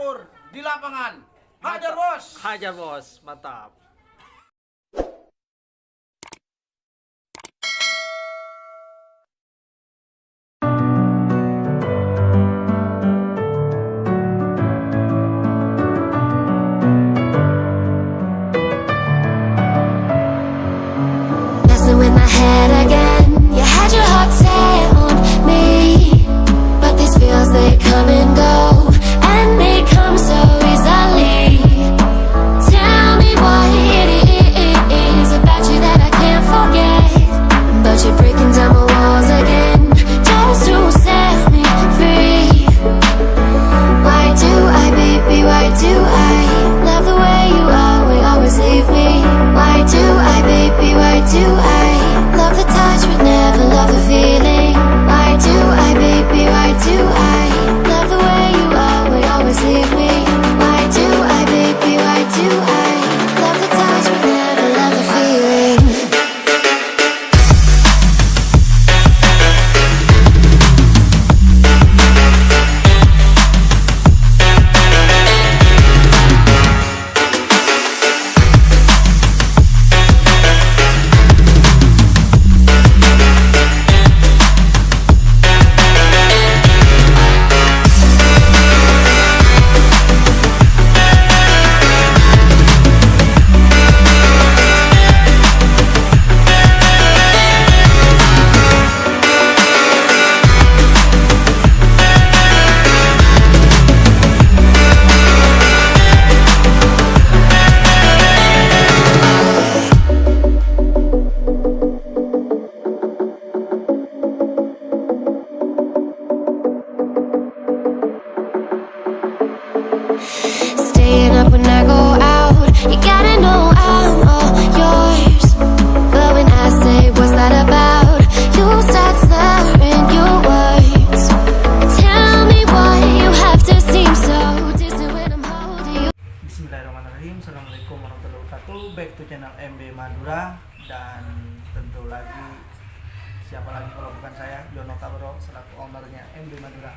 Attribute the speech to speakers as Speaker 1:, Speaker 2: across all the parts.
Speaker 1: tempur di lapangan. Hajar bos.
Speaker 2: Hajar bos, mantap.
Speaker 3: Messing with my head again. You had your heart set on me, but these feels they come and go, and they come so easily. Tell me what it is about you that I can't forget, but you're breaking down my walls again just to set me free. Why do I, baby, why do I love the way you always leave me? Why do I, baby, why do I love the touch but never love the feeling? Why do I, baby, why do I love the way you always leave me? Why do I, baby, why do I love the touch but never love the feeling? Staying up when I go out, you gotta know I'm all yours. But when I say what's that about, you start slurring your words. Tell me why you have to seem so distant when I'm holding you.
Speaker 2: Bismillahirrahmanirrahim. Assalamualaikum warahmatullahi wabarakatuh. Back to channel MB Madura. Dan tentu lagi, siapa lagi kalau bukan saya, Yono Tabro, selaku ownernya MB Madura.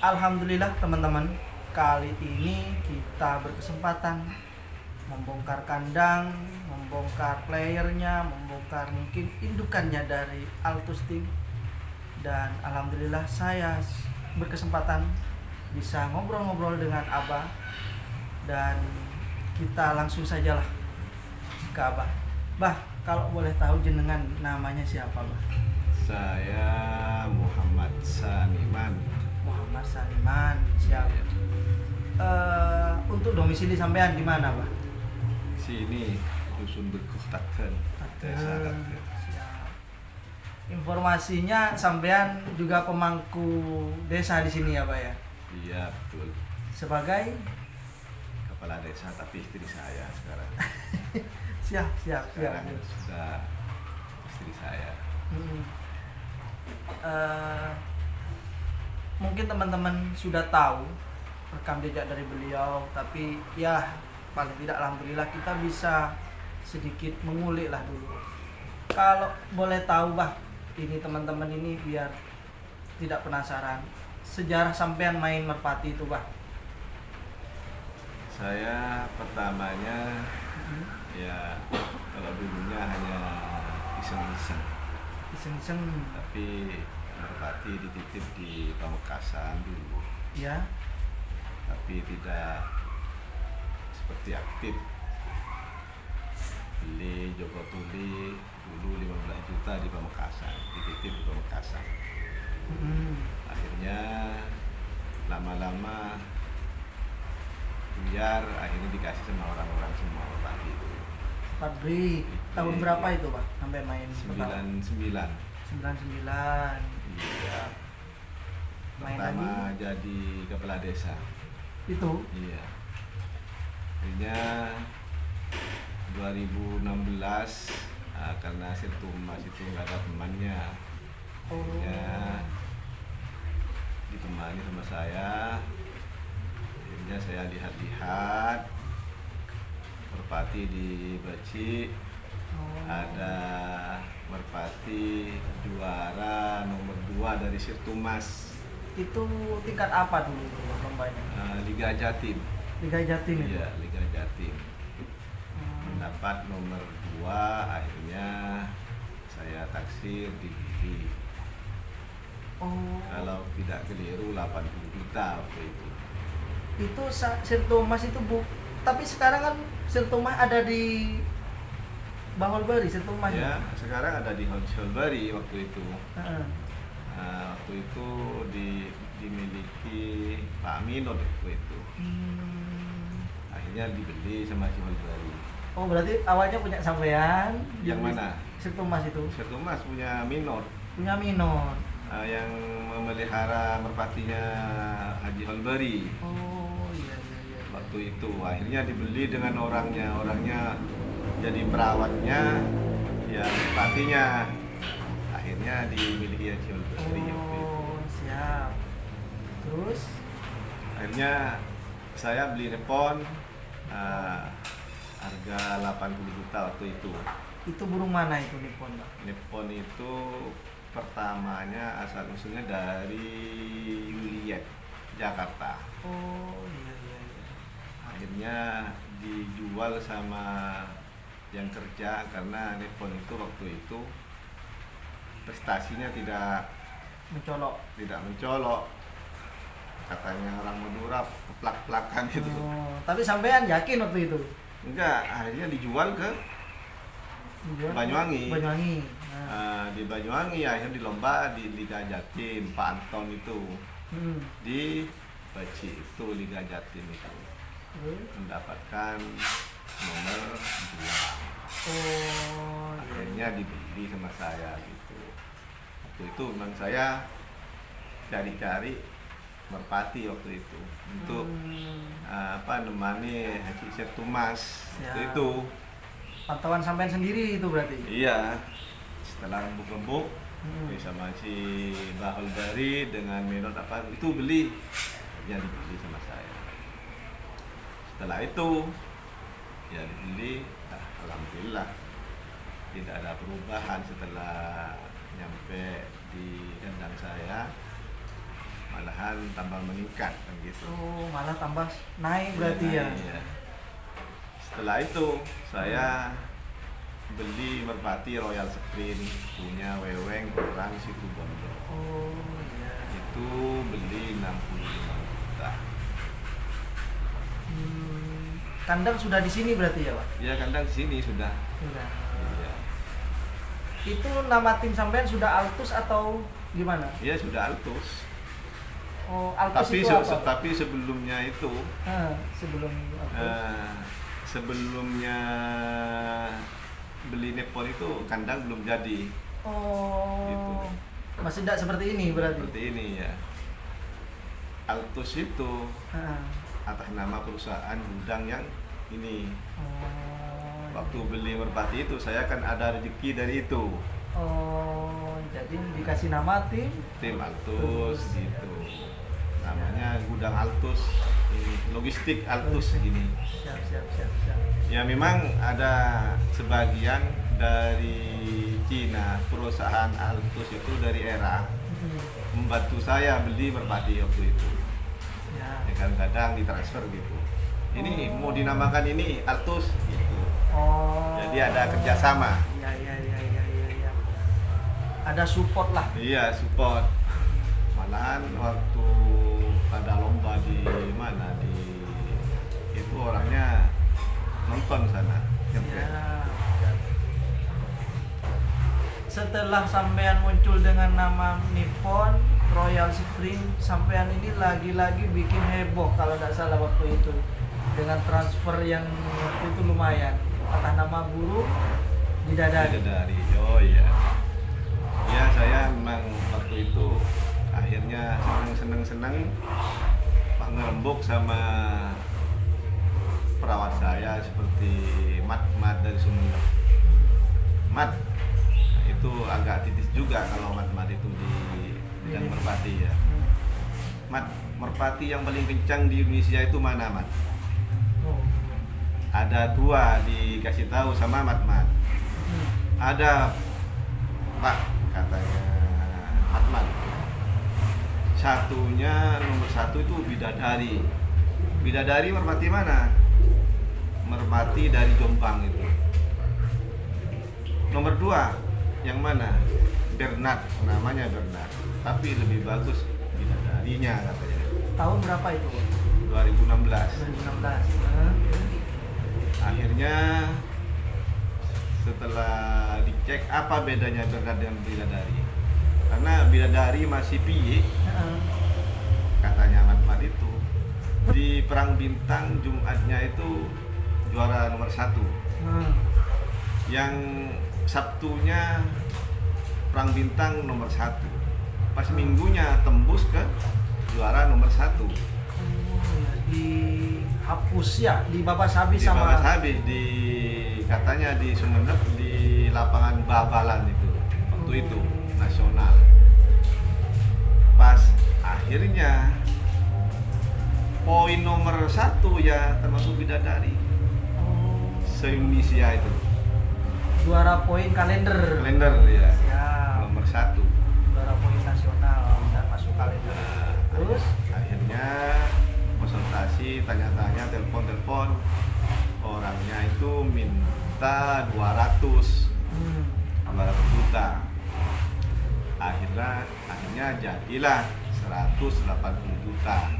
Speaker 2: Alhamdulillah teman-teman, kali ini kita berkesempatan membongkar kandang, membongkar playernya, membongkar mungkin indukannya dari Altus Team. Dan alhamdulillah saya berkesempatan bisa ngobrol-ngobrol dengan Abah. Dan kita langsung sajalah ke Abah. Bah, kalau boleh tahu jenengan namanya siapa, Bah?
Speaker 4: Saya Muhammad Saniman.
Speaker 2: Muhammad Saniman, siap. Untuk domisili sampean di mana, Pak?
Speaker 4: Sini dusun Berkuh Taken, desa Taken.
Speaker 2: Siap. Informasinya sampean juga pemangku desa di sini ya, Pak ya?
Speaker 4: Iya betul.
Speaker 2: Sebagai
Speaker 4: Kepala desa tapi istri saya sekarang.
Speaker 2: siap.
Speaker 4: Sekarang sudah istri saya.
Speaker 2: Mungkin teman-teman sudah tahu rekam jejak dari beliau, tapi ya paling tidak alhamdulillah kita bisa sedikit mengulik lah dulu. Kalau boleh tahu, Bah, ini teman-teman ini biar tidak penasaran, sejarah sampean main merpati itu, Bah.
Speaker 4: Saya pertamanya ya kalau dulunya hanya iseng-iseng, tapi merpati dititip di Pamekasan dulu.
Speaker 2: Ya.
Speaker 4: Tapi tidak seperti aktif. Beli Joko Tuli dulu 15 juta di Pamekasan, dititip di Pamekasan. Akhirnya lama-lama buyar, akhirnya dikasih sama orang-orang semua merpati itu.
Speaker 2: Pabrik tahun berapa itu, Pak? Sampai main
Speaker 4: 99.
Speaker 2: 99.
Speaker 4: Iya.
Speaker 2: Main
Speaker 4: Pertama
Speaker 2: lagi
Speaker 4: jadi kepala desa.
Speaker 2: itu.
Speaker 4: Iya. Akhirnya 2016 karena Sirtumas itu nggak ada temannya, akhirnya ditemani sama saya. Akhirnya saya lihat-lihat merpati di Beci, ada merpati juara nomor 2 dari Sirtumas
Speaker 2: Itu tingkat apa dulu itu lombanya?
Speaker 4: Liga Jatim.
Speaker 2: Liga Jatim itu.
Speaker 4: Iya, Liga Jatim. Mendapat nomor 2, akhirnya saya taksir dibeli.
Speaker 2: Oh.
Speaker 4: Kalau tidak keliru 80 juta waktu itu.
Speaker 2: Itu Sir Thomas itu tapi sekarang kan Sir Thomas ada di Baholbari, Sir Thomas.
Speaker 4: Ya, sekarang ada di Holbari waktu itu.
Speaker 2: Heeh.
Speaker 4: Waktu itu dimiliki Pak Minot waktu itu. Akhirnya dibeli sama si Holbari.
Speaker 2: Oh, berarti awalnya punya sampean.
Speaker 4: Yang mana?
Speaker 2: Sir Thomas itu.
Speaker 4: Sir Thomas punya Minot.
Speaker 2: Punya Minot.
Speaker 4: Yang memelihara merpatinya Haji Holbari.
Speaker 2: Oh, iya.
Speaker 4: Waktu itu akhirnya dibeli dengan orangnya jadi perawatnya, ya merpatinya. Akhirnya dimiliki Haji Holbari.
Speaker 2: Oh, siap. Terus
Speaker 4: Akhirnya saya beli Nippon harga 80 juta waktu itu.
Speaker 2: itu burung mana itu Nippon, Pak?
Speaker 4: Nippon itu pertamanya asal usulnya dari Juliet, Jakarta.
Speaker 2: Oh, iya.
Speaker 4: Akhirnya dijual sama yang kerja karena Nippon itu waktu itu prestasinya tidak mencolok. Katanya orang Madura plak-plakan itu.
Speaker 2: Oh, tapi sampean yakin waktu itu?
Speaker 4: Enggak, akhirnya dijual ke Banyuwangi. Di Banyuwangi akhirnya di lomba di Liga Jatim, Pak Anton itu. Di Baci itu Liga Jatim itu. Mendapatkan nomor 2.
Speaker 2: Oh,
Speaker 4: Akhirnya dibeli sama saya gitu. Waktu itu memang saya cari-cari merpati waktu itu untuk nemani Haji Sir Thomas waktu itu.
Speaker 2: Pantauan sampean sendiri itu berarti?
Speaker 4: Iya, setelah rembuk-rembuk sama si Baholbari dengan Minot itu beli, ya dibeli sama saya. Setelah itu ya dibeli, alhamdulillah tidak ada perubahan setelah nyampe di kandang saya, malahan tambah meningkat kan gitu.
Speaker 2: Oh, malah tambah naik berarti ya?
Speaker 4: Iya. Setelah itu saya beli merpati Royal Sprint punya Weweng orang Situ Bondo.
Speaker 2: Oh, iya.
Speaker 4: Itu beli 65 juta.
Speaker 2: Kandang sudah di sini berarti ya, Pak?
Speaker 4: Ya kandang di sini sudah.
Speaker 2: Sudah.
Speaker 4: Iya.
Speaker 2: Itu nama tim sampean sudah Altus atau gimana?
Speaker 4: Iya sudah Altus.
Speaker 2: Oh, Altus itu apa?
Speaker 4: Tapi sebelumnya itu
Speaker 2: sebelum
Speaker 4: sebelumnya beli Nippon itu kandang belum jadi.
Speaker 2: Oh,
Speaker 4: gitu.
Speaker 2: Masih tidak seperti ini berarti?
Speaker 4: Seperti ini ya. Altus itu atas nama perusahaan gudang yang ini.
Speaker 2: Oh,
Speaker 4: Waktu beli merpati itu saya kan ada rezeki dari itu.
Speaker 2: Oh, jadi dikasih nama tim
Speaker 4: Altus gitu. Namanya gudang Altus, ini logistik Altus gini.
Speaker 2: Siap.
Speaker 4: Ya memang ada sebagian dari Cina, perusahaan Altus itu dari era membantu saya beli merpati waktu itu.
Speaker 2: Ya.
Speaker 4: Ya kadang-kadang ditransfer gitu. Ini mau dinamakan ini Altus gitu.
Speaker 2: Oh.
Speaker 4: Jadi ada kerjasama.
Speaker 2: Iya. Ada support lah.
Speaker 4: Iya support. Malahan waktu ada lomba di mana itu orangnya nonton sana.
Speaker 2: Ya. Setelah sampean muncul dengan nama Nippon Royal Spring, sampean ini lagi-lagi bikin heboh kalau tidak salah waktu itu dengan transfer yang waktu itu lumayan atas nama burung bidadari.
Speaker 4: Oh iya. Ya saya memang waktu itu akhirnya seneng ngerembuk sama perawat saya seperti Mat dari Sumeneb. Mat itu agak titis juga kalau Mat itu di bidang merpati ya. Mat, merpati yang paling kencang di Indonesia itu mana Mat? Ada 2 dikasih tahu sama Mat. Ada Pak katanya Mat. nomor satu itu bidadari. Bidadari merpati mana? Merpati dari Jombang itu. Nomor 2 yang mana? Bernard, namanya Bernard. Tapi lebih bagus bidadarinya katanya.
Speaker 2: Tahun berapa itu?
Speaker 4: 2016.
Speaker 2: 2016.
Speaker 4: Akhirnya setelah dicek apa bedanya Bernard dengan bidadari. Karena bidadari masih piye, katanya Mat itu. Di Perang Bintang Jumatnya itu juara nomor 1. Yang Sabtunya Perang Bintang nomor 1. Pas Minggunya tembus ke juara nomor 1.
Speaker 2: Dihapus ya, di babas habis
Speaker 4: Di
Speaker 2: sama.
Speaker 4: babas habis katanya di Sumeneb di lapangan Babalan itu waktu itu nasional. Pas akhirnya poin nomor 1 ya termasuk bidadari se-Indonesia itu.
Speaker 2: Juara poin kalender.
Speaker 4: Kalender ya.
Speaker 2: Siap.
Speaker 4: Nomor 1.
Speaker 2: Juara poin nasional dan masuk kalender. Terus
Speaker 4: akhirnya konsultasi, tanya-tanya, telepon, orangnya itu minta 200 juta. Akhirnya jadilah 180 juta.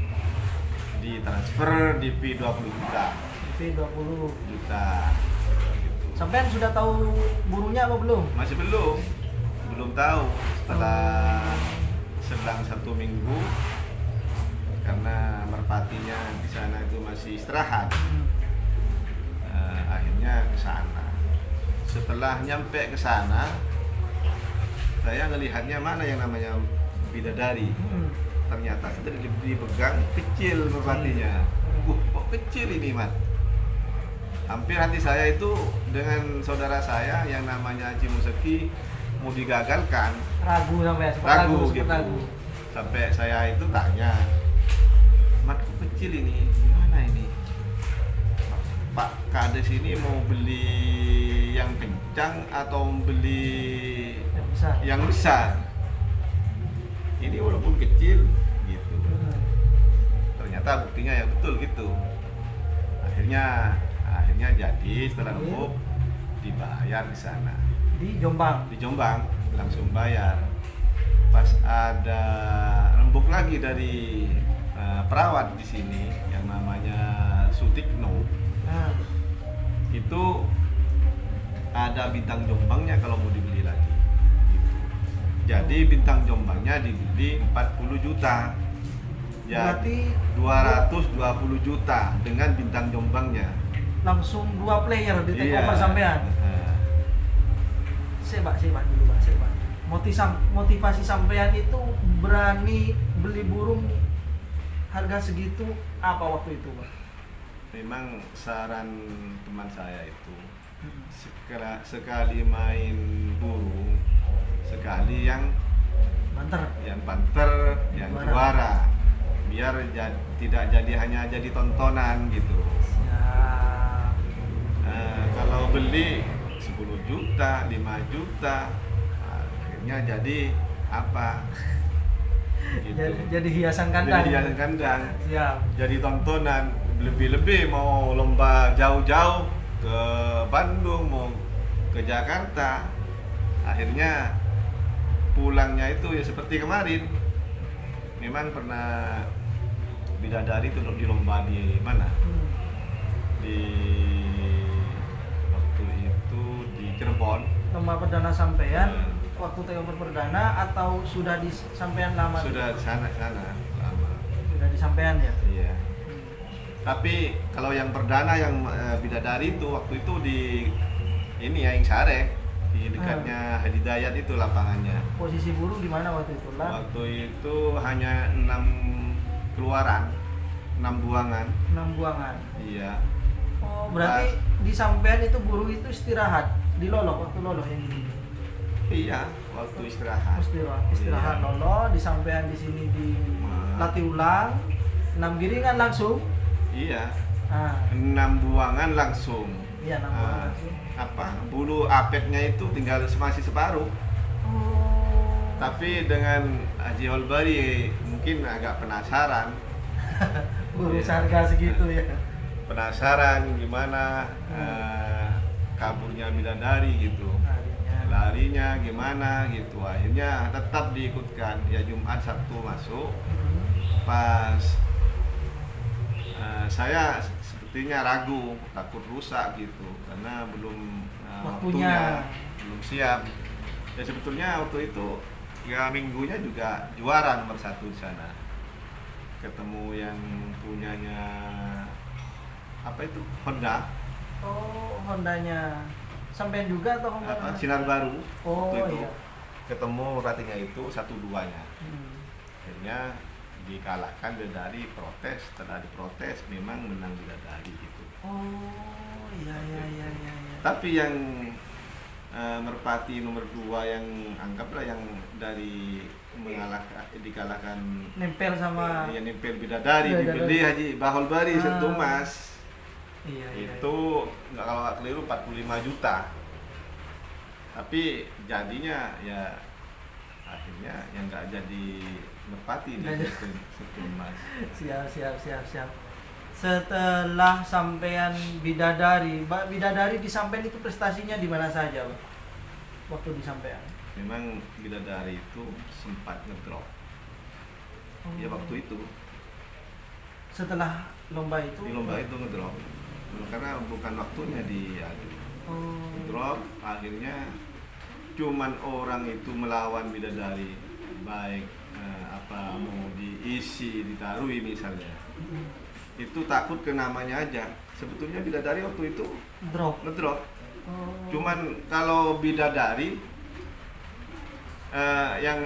Speaker 4: Ditransfer di P 20 juta.
Speaker 2: P 20
Speaker 4: juta.
Speaker 2: Sampean sudah tahu burunya apa belum?
Speaker 4: Masih belum tahu. Setelah selang 1 minggu, karena merpatinya di sana itu masih istirahat, akhirnya ke sana. Setelah nyampe ke sana, saya ngelihatnya mana yang namanya bidadari. Ternyata sudah dipegang kecil merpatinya. Kok kecil ini, Mat? Hampir hati saya itu dengan saudara saya yang namanya Haji Museki mau digagalkan.
Speaker 2: Ragu sampai
Speaker 4: Ragu
Speaker 2: gitu.
Speaker 4: gitu. Sampai saya itu tanya, Mat, kok kecil ini? Gimana ini? Pak Kades ini mau beli yang kencang atau beli yang besar? Ini walaupun kecil gitu. Ternyata buktinya ya betul gitu. Akhirnya jadi setelah rembuk dibayar di sana.
Speaker 2: Di Jombang.
Speaker 4: Di Jombang langsung bayar. Pas ada rembuk lagi dari perawat di sini yang namanya Sutikno. Itu ada bintang Jombangnya kalau mau dibeli lagi. Gitu. Jadi bintang Jombangnya dibeli 40 juta. Jadi 220 juta dengan bintang Jombangnya.
Speaker 2: Langsung 2 player di take
Speaker 4: Iya.
Speaker 2: over sampean. Sebak dulu, Pak. Motivasi sampean itu berani beli burung harga segitu apa waktu itu, Pak?
Speaker 4: Memang saran teman saya itu sekali main burung, sekali yang
Speaker 2: Banter.
Speaker 4: banter, yang juara, biar tidak jadi hanya jadi tontonan gitu. Kalau beli 10 juta, 5 juta, akhirnya jadi apa? Gitu.
Speaker 2: Jadi hiasan kandang.
Speaker 4: Jadi hiasan kandang.
Speaker 2: Siap.
Speaker 4: Jadi tontonan, lebih-lebih mau lomba jauh-jauh ke Bandung, mau ke Jakarta. Akhirnya pulangnya itu ya seperti kemarin. Memang pernah bidadari itu di lomba di mana? Di waktu itu di Cirebon.
Speaker 2: Lomba perdana sampean waktu takeover perdana atau sudah di sampean lama?
Speaker 4: Sudah di sana lama.
Speaker 2: Sudah di sampean ya?
Speaker 4: Iya. Tapi kalau yang perdana yang bidadari itu waktu itu di ini ya Sare, di dekatnya Hadidayat itu lapangannya.
Speaker 2: Posisi buruh di mana waktu itu lah?
Speaker 4: Waktu itu hanya 6 keluaran, 6 buangan.
Speaker 2: 6 buangan.
Speaker 4: Iya.
Speaker 2: Oh, berarti di sampean itu buruh itu istirahat di Lolo waktu Lolo yang ini.
Speaker 4: Iya, waktu istirahat.
Speaker 2: Istirahat
Speaker 4: Iya.
Speaker 2: Lolo, di sampean di sini dilatih ulang. 6 giringan langsung.
Speaker 4: Iya.
Speaker 2: Ah,
Speaker 4: 6 buangan langsung.
Speaker 2: iya 6 buangan langsung.
Speaker 4: Bulu apetnya itu tinggal masih separuh.
Speaker 2: Oh.
Speaker 4: Tapi dengan Haji Holbari mungkin agak penasaran.
Speaker 2: Urus
Speaker 4: Iya.
Speaker 2: harga segitu ya.
Speaker 4: Penasaran gimana kaburnya bidadari gitu.
Speaker 2: Harinya.
Speaker 4: Larinya gimana gitu. Akhirnya tetap diikutkan. Ya Jumat Sabtu masuk. Pas saya sepertinya ragu, takut rusak gitu karena belum waktunya belum siap. Ya sebetulnya waktu itu ya minggunya juga juara nomor 1 di sana. Ketemu yang punyanya apa itu Honda,
Speaker 2: Oh, Hondanya sampean juga atau Honda?
Speaker 4: apa Sinar Baru.
Speaker 2: Oh,
Speaker 4: Waktu itu
Speaker 2: iya.
Speaker 4: ketemu ratingnya itu 1-2-nya.
Speaker 2: Hmm.
Speaker 4: Akhirnya dikalahkan Bidadari, protes. Setelah diprotes memang menang Bidadari gitu.
Speaker 2: Oh, iya iya iya iya. Iya.
Speaker 4: Tapi yang Merpati nomor 2 yang anggaplah yang dari dikalahkan
Speaker 2: Nempel sama
Speaker 4: yang nempel Bidadari
Speaker 2: Bidadari.
Speaker 4: dibeli Haji Baholbari Setu Mas.
Speaker 2: iya iya.
Speaker 4: Itu nggak, kalau nggak keliru 45 juta. Tapi jadinya ya akhirnya yang nggak jadi Merpati di
Speaker 2: Nggak
Speaker 4: Setu Mas.
Speaker 2: Siap. Setelah sampean Bidadari, Mbak Bidadari di sampean itu prestasinya di mana saja, Pak? Waktu di sampean.
Speaker 4: Memang Bidadari itu sempat ngedrop. Ya waktu itu
Speaker 2: Setelah lomba itu.
Speaker 4: di lomba itu ngedrop karena bukan waktunya diadu.
Speaker 2: Oh.
Speaker 4: Drop akhirnya cuman orang itu melawan Bidadari, baik apa mau diisi ditarui misalnya, itu takut ke namanya aja. Sebetulnya Bidadari waktu itu
Speaker 2: Drop.
Speaker 4: ngedrop.
Speaker 2: Oh.
Speaker 4: Cuman kalau Bidadari yang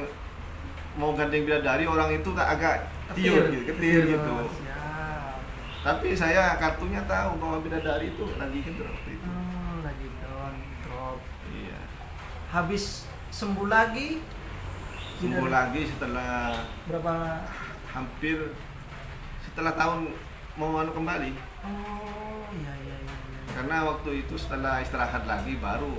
Speaker 4: mau gandeng Bidadari orang itu agak tiur gitu, ketir gitu.
Speaker 2: Siap.
Speaker 4: Tapi saya kartunya tahu bahwa Bidadari itu lagi ngedrop itu.
Speaker 2: Oh, lagi drop.
Speaker 4: Iya.
Speaker 2: Habis sembuh lagi.
Speaker 4: Sembuh lagi setelah
Speaker 2: Berapa?
Speaker 4: hampir setelah tahun mau kembali.
Speaker 2: Oh, iya.
Speaker 4: Karena waktu itu setelah istirahat lagi baru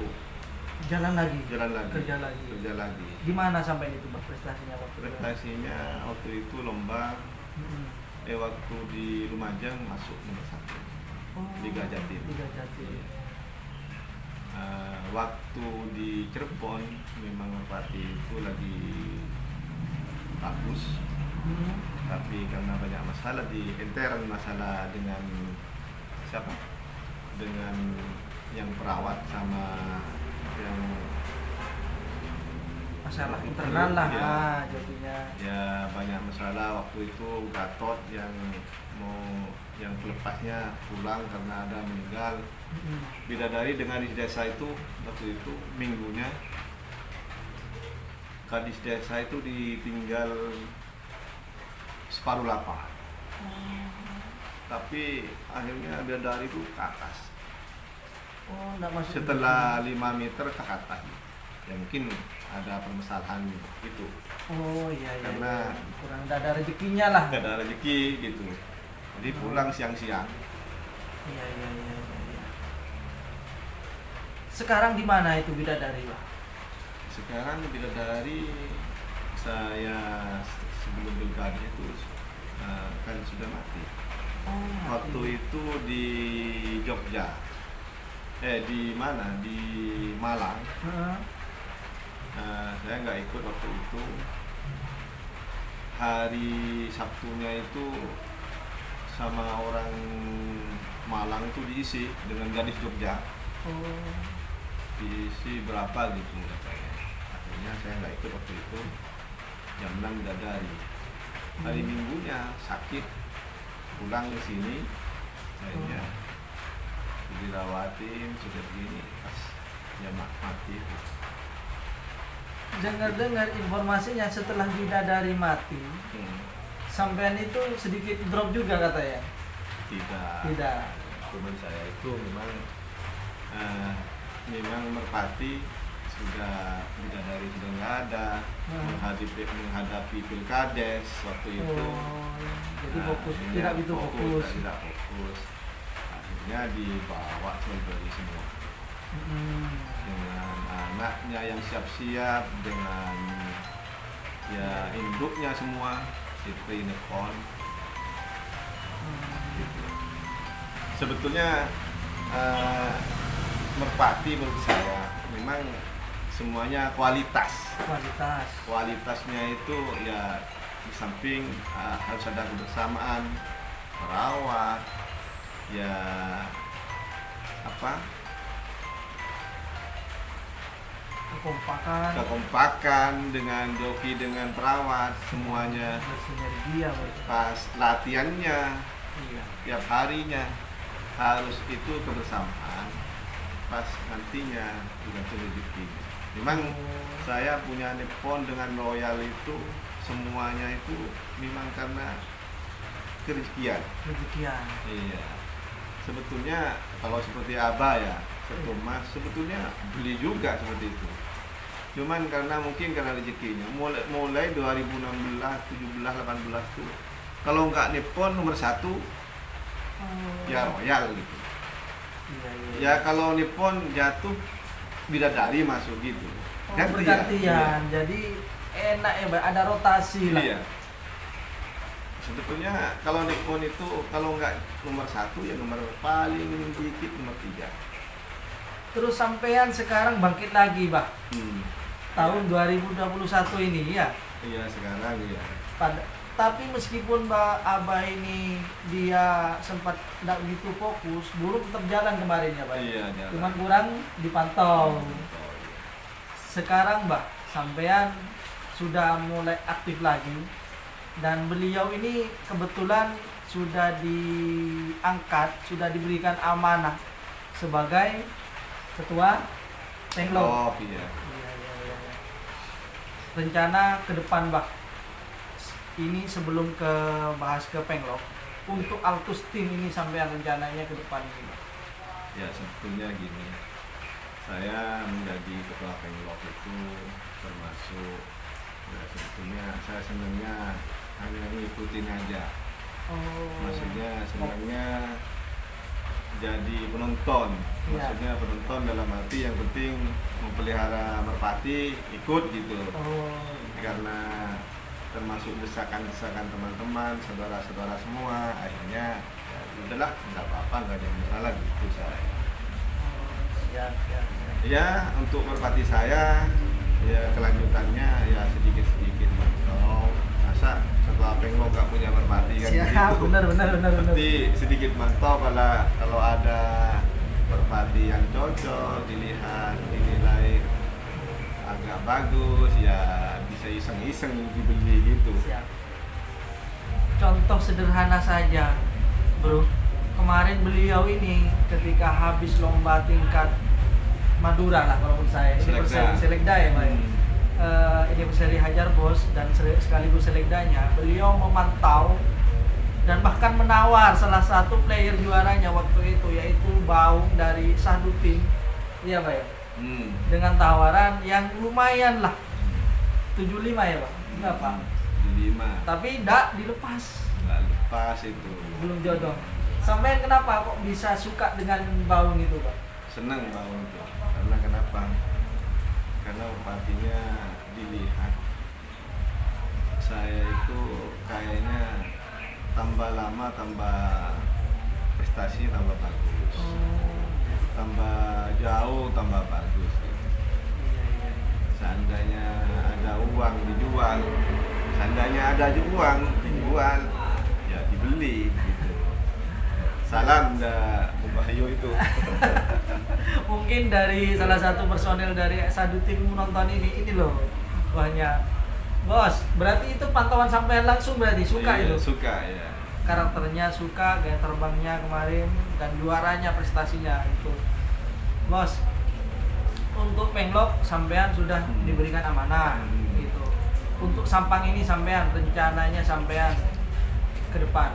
Speaker 2: Jalan lagi.
Speaker 4: kerja
Speaker 2: Kerja lagi.
Speaker 4: lagi.
Speaker 2: Gimana sampai itu berprestasinya waktu itu?
Speaker 4: Prestasinya waktu itu lomba
Speaker 2: Mm-mm.
Speaker 4: waktu di Lumajang masuk nomor 1
Speaker 2: Oh,
Speaker 4: Liga Jatim.
Speaker 2: Liga Jatim.
Speaker 4: Iya. Waktu di Cirebon memang Merpati itu lagi bagus,
Speaker 2: Hmm.
Speaker 4: tapi karena banyak masalah di intern, masalah dengan siapa? Dengan yang perawat sama yang
Speaker 2: Masalah internal lah,
Speaker 4: Iya.
Speaker 2: jadinya.
Speaker 4: ya banyak masalah waktu itu. Gatot yang pelepasnya pulang karena ada meninggal.
Speaker 2: Mm-mm.
Speaker 4: Bidadari dengan di desa itu waktu itu minggunya kadis desa itu ditinggal separuh lapar. Tapi akhirnya Bidadari itu ke atas.
Speaker 2: Oh, enggak masuk.
Speaker 4: Setelah 5 meter ke atas. Ya mungkin ada permasalahan itu.
Speaker 2: Oh, iya.
Speaker 4: Karena-
Speaker 2: kurang ada rezekinya lah.
Speaker 4: Gak ada rezeki gitu. Jadi pulang siang-siang.
Speaker 2: Iya. Sekarang di mana itu Bidadari, Pak?
Speaker 4: Sekarang Bidadari saya sebelum pilkada itu kan sudah mati.
Speaker 2: Oh,
Speaker 4: Waktu itu di Jogja. Di mana? Di Malang.
Speaker 2: Heeh.
Speaker 4: Saya nggak ikut waktu itu. Hari Sabtunya itu sama orang Malang itu diisi dengan gadis Jogja.
Speaker 2: Oh.
Speaker 4: Diisi berapa gitu katanya. Akhirnya saya nggak ikut waktu itu. Jam 6 Bidadari. Hari Minggunya sakit, pulang ke sini. Akhirnya dirawatin sudah gini pas dia mati.
Speaker 2: Dengar informasinya setelah Bidadari mati, sampean itu sedikit drop juga katanya. Tidak.
Speaker 4: Teman saya itu memang Merpati sudah Bidadari sudah nggak ada, menghadapi pilkades waktu itu.
Speaker 2: Oh, jadi fokus
Speaker 4: Akhirnya
Speaker 2: tidak itu fokus.
Speaker 4: tidak fokus. Akhirnya dibawa Holbari semua
Speaker 2: Hmm.
Speaker 4: dengan anaknya yang siap-siap, dengan ya induknya semua itu Nippon. Gitu. Sebetulnya merpati menurut saya memang semuanya kualitasnya itu ya di samping harus ada kebersamaan, merawat, ya kekompakan dengan joki, dengan perawat, semuanya
Speaker 2: bersinergi ya Pak.
Speaker 4: pas latihannya
Speaker 2: Iya.
Speaker 4: tiap harinya harus itu kebersamaan, pas nantinya juga rezeki. Memang saya punya Nippon dengan Royal itu semuanya itu memang karena kerezekian. Iya. Sebetulnya kalau seperti Abah ya, Satu Mas sebetulnya beli juga seperti itu. Cuman karena mungkin karena rezekinya. Mulai 2016, 17, 18 tuh kalau nggak Nippon nomor 1 ya Royal gitu.
Speaker 2: Iya.
Speaker 4: Ya kalau Nippon jatuh bidadari masuk gitu.
Speaker 2: Bergantian.
Speaker 4: Iya.
Speaker 2: Jadi enak ya, Pak. Ada rotasi lah.
Speaker 4: Iya. Sebetulnya kalau Nippon itu kalau nggak nomor 1 ya nomor paling dikit nomor 3.
Speaker 2: Terus sampean sekarang bangkit lagi, Pak. Tahun 2021 ini ya.
Speaker 4: Iya sekarang ya.
Speaker 2: Tapi meskipun Abah ini dia sempat tidak begitu fokus, burung tetap jalan kemarin ya Pak.
Speaker 4: Iya, jalan.
Speaker 2: Cuman kurang dipantau. Sekarang Mbak, sampean sudah mulai aktif lagi dan beliau ini kebetulan sudah diangkat, sudah diberikan amanah sebagai ketua Penglok.
Speaker 4: Oh iya.
Speaker 2: Iya. Rencana ke depan Mbak, ini sebelum bahas ke Penglok, untuk Altus Team ini sampai rencananya ke depan ini Mbak.
Speaker 4: Ya sebetulnya gini, saya menjadi ketua Penglok itu termasuk ya sebetulnya saya senangnya hanya ngikutin aja. Maksudnya senangnya jadi penonton.
Speaker 2: Iya.
Speaker 4: Maksudnya penonton dalam arti yang penting memelihara merpati ikut gitu. Karena termasuk desakan-desakan teman-teman, saudara-saudara semua, akhirnya ya udahlah nggak apa-apa, nggak ada masalah gitu saya.
Speaker 2: Siap.
Speaker 4: Ya untuk merpati saya ya kelanjutannya ya sedikit-sedikit mantau. Masa setelah Penglok nggak punya merpati kan
Speaker 2: Siap,
Speaker 4: gitu.
Speaker 2: benar.
Speaker 4: Nanti sedikit mantau kalau ada merpati yang cocok dilihat, dinilai agak bagus ya bisa iseng-iseng dibeli gitu.
Speaker 2: Siap. Contoh sederhana saja, Bro. Kemarin beliau ini ketika habis lomba tingkat Madura lah kalau menurut saya, Selekda ya Pak. Ini seri Hajar Bos dan sekaligus Selekdanya, beliau memantau dan bahkan menawar salah satu player juaranya waktu itu, yaitu Baung dari Sahdutin. Iya Pak ya. Dengan tawaran yang lumayan lah, 75 ya Pak. Enggak Pak.
Speaker 4: 75.
Speaker 2: Tapi tidak dilepas.
Speaker 4: Nggak lepas itu.
Speaker 2: Belum jodoh. Sampai kenapa kok bisa suka dengan Baung itu Pak?
Speaker 4: Seneng Baung itu. Karena kenapa? Karena merpatinya dilihat. Saya itu kayaknya tambah lama tambah prestasi tambah bagus. Tambah jauh tambah bagus gitu. Seandainya ada uang dijual, seandainya ada uang dijual ya dibeli gitu. Salam dah Bahayu itu.
Speaker 2: Mungkin dari salah satu personel dari Sahdutin menonton ini loh banyak. Bos, berarti itu pantauan sampean langsung berarti suka
Speaker 4: Iya,
Speaker 2: itu?
Speaker 4: Suka ya.
Speaker 2: Karakternya suka, gaya terbangnya kemarin dan juaranya prestasinya itu. Bos, untuk Penglok sampean sudah diberikan amanah gitu. Untuk Sampang ini sampean rencananya sampean ke depan.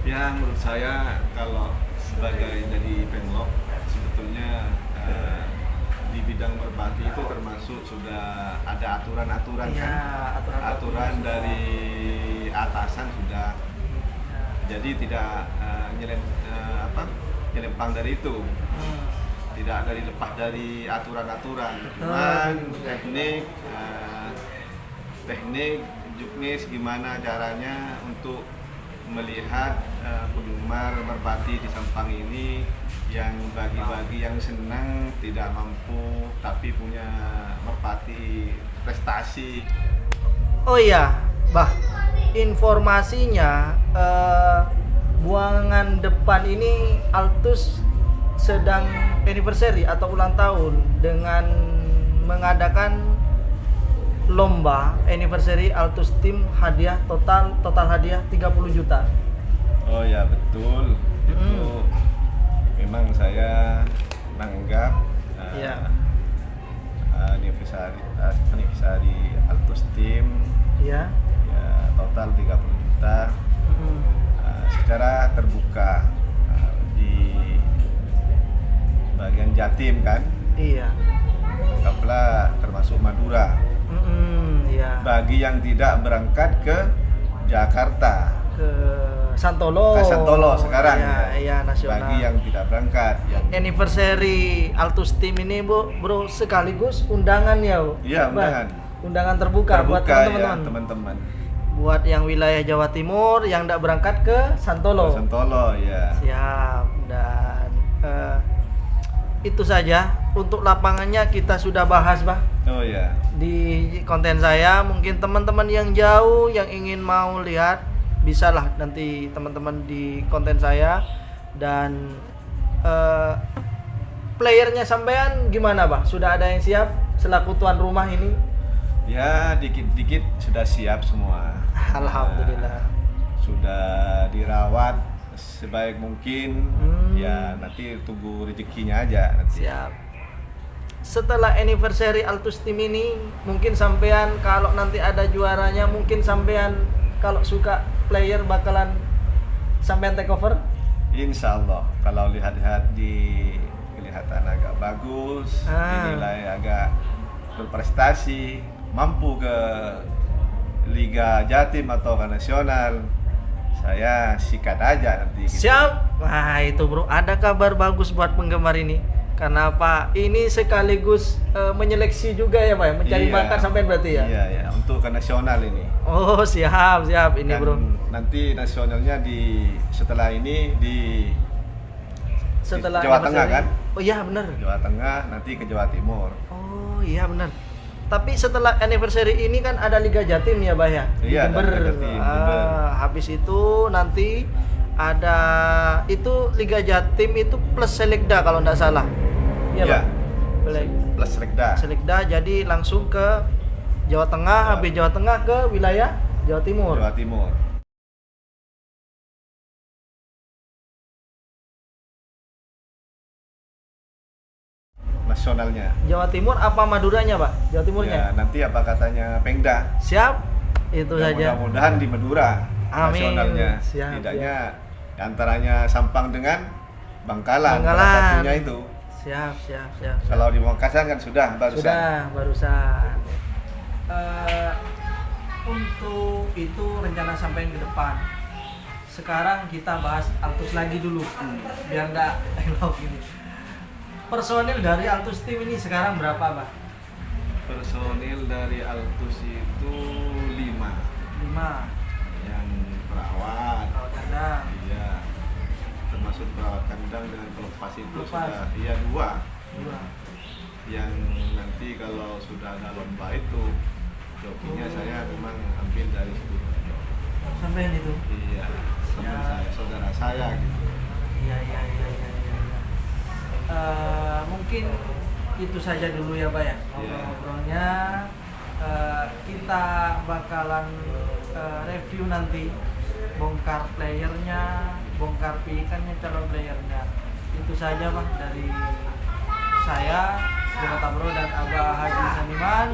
Speaker 4: Ya menurut saya kalau sebagai dari Penglok sebetulnya di bidang merpati itu termasuk sudah ada aturan-aturan
Speaker 2: Iya,
Speaker 4: kan? Aturan dari atasan sudah. Jadi tidak nyelempang dari itu. Tidak dari lepas dari aturan-aturan. Cuman teknik teknik, juknis gimana caranya untuk melihat penggemar merpati di Sampang ini yang bagi-bagi yang senang tidak mampu tapi punya merpati prestasi.
Speaker 2: Oh iya, Bah, informasinya buangan depan ini Altus sedang anniversary atau ulang tahun dengan mengadakan lomba anniversary Altus Team, hadiah total hadiah 30 juta.
Speaker 4: Oh ya betul, itu memang saya menganggap
Speaker 2: Iya.
Speaker 4: anniversary Altus Team
Speaker 2: Ya.
Speaker 4: ya total 30 juta secara terbuka di bagian Jatim kan,
Speaker 2: Iya.
Speaker 4: anggaplah termasuk Madura.
Speaker 2: Iya.
Speaker 4: Bagi yang tidak berangkat ke Jakarta,
Speaker 2: Ke Santolo.
Speaker 4: ke Santolo sekarang
Speaker 2: Iya, iya, nasional.
Speaker 4: Bagi yang tidak berangkat, yang
Speaker 2: Anniversary Altus Team ini bro sekaligus undangan ya, Bu?
Speaker 4: Iya,
Speaker 2: Bah,
Speaker 4: undangan.
Speaker 2: undangan terbuka buat
Speaker 4: terbuka ya
Speaker 2: teman-teman.
Speaker 4: teman-teman.
Speaker 2: Buat yang wilayah Jawa Timur yang tidak berangkat ke Santolo.
Speaker 4: Ke Santolo ya.
Speaker 2: Siap. Dan itu saja untuk lapangannya kita sudah bahas, Bah,
Speaker 4: Oh ya.
Speaker 2: di konten saya. Mungkin teman-teman yang jauh yang ingin mau lihat bisalah nanti teman-teman di konten saya. Dan playernya sampean gimana, Bah? Sudah ada yang siap selaku tuan rumah ini?
Speaker 4: Ya dikit-dikit sudah siap semua.
Speaker 2: Alhamdulillah.
Speaker 4: Sudah dirawat sebaik mungkin. Ya nanti tunggu rezekinya aja nanti.
Speaker 2: Siap. Setelah anniversary Altus Team ini, mungkin sampean kalau nanti ada juaranya, mungkin sampean kalau suka player bakalan sampean take over?
Speaker 4: Insya Allah kalau lihat-lihat kelihatan agak bagus, dinilai agak berprestasi, mampu ke Liga Jatim atau ke nasional, saya sikat aja nanti. Gitu.
Speaker 2: Siap. Wah itu bro, ada kabar bagus buat penggemar ini. Karena apa? Ini sekaligus menyeleksi juga ya Pak, mencari
Speaker 4: Iya.
Speaker 2: bakat sampean berarti ya?
Speaker 4: Iya ya, untuk ke nasional ini.
Speaker 2: Oh siap ini
Speaker 4: Dan
Speaker 2: bro.
Speaker 4: nanti nasionalnya setelah ini di
Speaker 2: Setelah
Speaker 4: Jawa Tengah
Speaker 2: anniversary.
Speaker 4: kan?
Speaker 2: Oh iya benar.
Speaker 4: Jawa Tengah, nanti ke Jawa Timur.
Speaker 2: Oh iya benar. Tapi setelah anniversary ini kan ada Liga Jatim ya, Bah ya? Di
Speaker 4: Iya, ada
Speaker 2: Jember.
Speaker 4: Liga Jatim, Jember.
Speaker 2: Habis itu nanti ada itu Liga Jatim itu plus Selekda kalau nggak salah. Iya,
Speaker 4: Iya.
Speaker 2: Pak.
Speaker 4: Plus Selekda.
Speaker 2: Selekda jadi langsung ke Jawa Tengah, habis Jawa Tengah ke wilayah Jawa Timur.
Speaker 4: Jawa Timur. Nasionalnya.
Speaker 2: Jawa Timur apa Maduranya, Pak? Jawa Timurnya.
Speaker 4: Ya, nanti apa katanya Pengda.
Speaker 2: Siap. Itu
Speaker 4: Ya,
Speaker 2: saja.
Speaker 4: mudah-mudahan di Madura
Speaker 2: Amin.
Speaker 4: nasionalnya.
Speaker 2: Siap,
Speaker 4: Tidaknya antaranya Sampang dengan Bangkalan. Salah
Speaker 2: Bangkalan.
Speaker 4: satunya itu.
Speaker 2: Siap.
Speaker 4: Kalau di Makassar kan sudah barusan.
Speaker 2: Sudah, barusan. Untuk itu rencana sampai ke depan. Sekarang kita bahas Altus lagi dulu, biar nggak elok gini. Personil dari Altus Team ini sekarang berapa, Pak?
Speaker 4: Personil dari Altus itu 5.
Speaker 2: 5.
Speaker 4: Yang perawat.
Speaker 2: Kalau kandang.
Speaker 4: Iya. Termasuk perawat kandang dengan pelepas itu
Speaker 2: Pelepas.
Speaker 4: sudah 2.
Speaker 2: 2.
Speaker 4: Yang nanti kalau sudah ada lomba itu jokinya saya memang ambil dari situ.
Speaker 2: Sampai itu.
Speaker 4: Iya, teman
Speaker 2: Ya.
Speaker 4: saya, saudara saya gitu.
Speaker 2: Iya. Mungkin itu saja dulu ya, Pak ya. Ngobrol-ngobrolnya. Kita bakalan review nanti, bongkar playernya, bongkar pihikannya, calon playernya. Itu saja Pak dari saya, Jonathan Bro dan Abah Haji Saniman.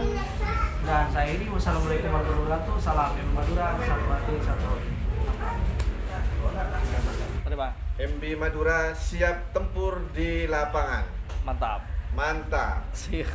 Speaker 2: Dan saya ini, wassalamualaikum warahmatullahi wabarakatuh. Salam MB Madura, satu hati, satu hati.
Speaker 4: MB Madura siap tempur di lapangan.
Speaker 2: Mantap.
Speaker 4: Mantap.
Speaker 2: Siap.